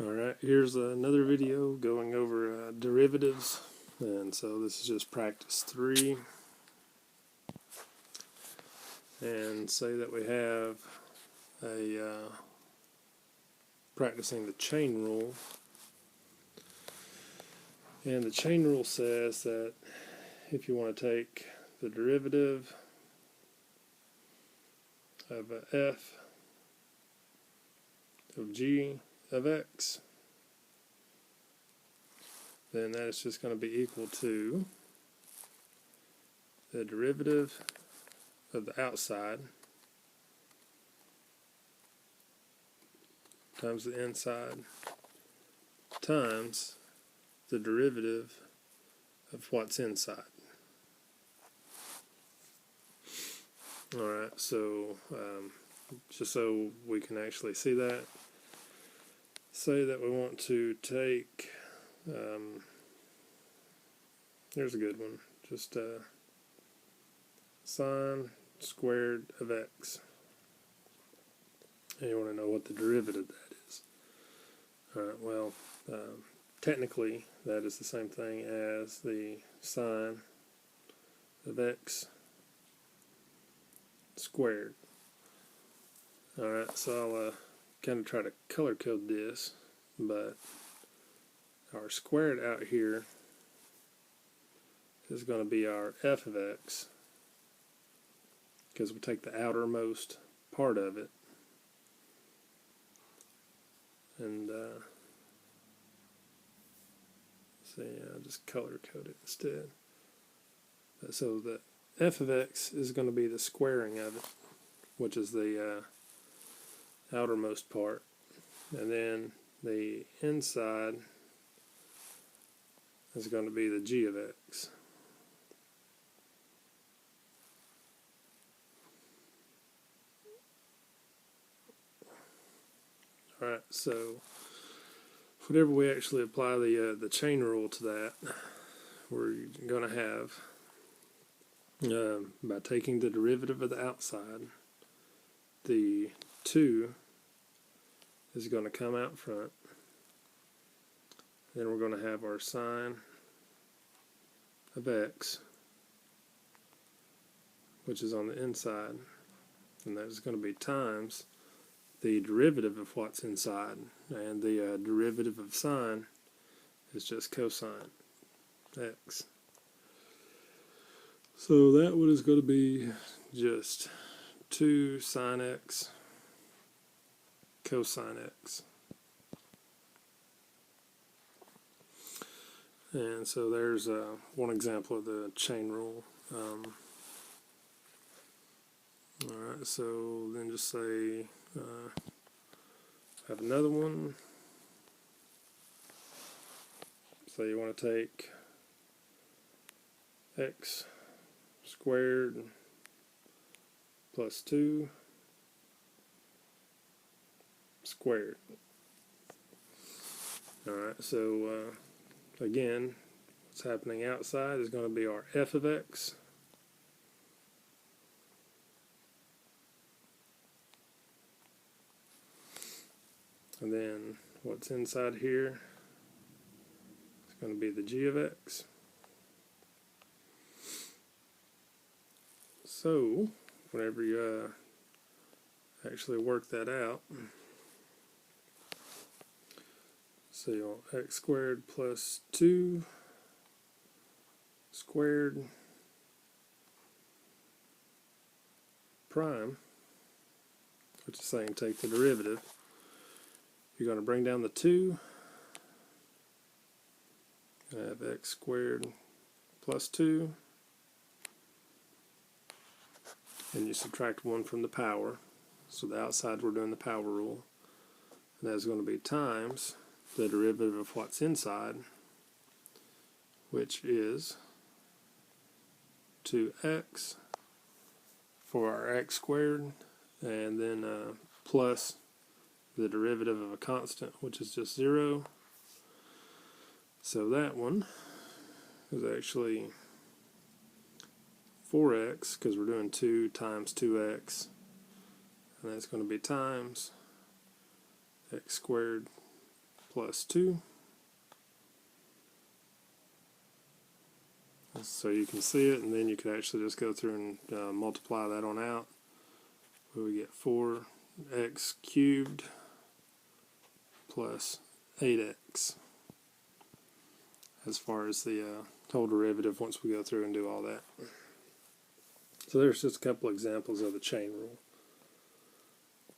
Alright, here's another video going over derivatives, and so this is just practice 3. And say that we have a practicing the chain rule, and the chain rule says that if you want to take the derivative of f of g of x, then that is just going to be equal to the derivative of the outside times the inside times the derivative of what's inside. Alright, so just so we can actually see that, say that we want to take, here's a good one, just sine squared of x. And you want to know what the derivative of that is. Alright, well, technically that is the same thing as the sine of x squared. Alright, so I'll kind of try to color code this, but our squared out here is going to be our f of x, because we take the outermost part of it, and see, I'll just color code it instead. So the f of x is going to be the squaring of it, which is the outermost part, and then the inside is going to be the g of x. Alright, so whenever we actually apply the chain rule to that, we're going to have, by taking the derivative of the outside, the 2 is going to come out front. Then we're going to have our sine of x, which is on the inside, and that is going to be times the derivative of what's inside, and the derivative of sine is just cosine x. So that one is going to be just 2 sine x cosine x. And so there's one example of the chain rule. Alright, so then just say have another one. So you want to take x squared plus 2 squared. Alright, so again, what's happening outside is going to be our f of x, and then what's inside here is going to be the g of x. So whenever you actually work that out, so you want x squared plus 2 squared prime, which is saying take the derivative. You're going to bring down the 2, and have x squared plus 2, and you subtract 1 from the power, so the outside we're doing the power rule, and that's going to be times the derivative of what's inside, which is 2x for our x squared, and then plus the derivative of a constant, which is just 0. So that one is actually 4x, because we're doing 2 times 2x, and that's going to be times x squared plus 2. So you can see it, and then you could actually just go through and multiply that on out. Where we get 4x cubed plus 8x as far as the whole derivative once we go through and do all that. So there's just a couple examples of the chain rule.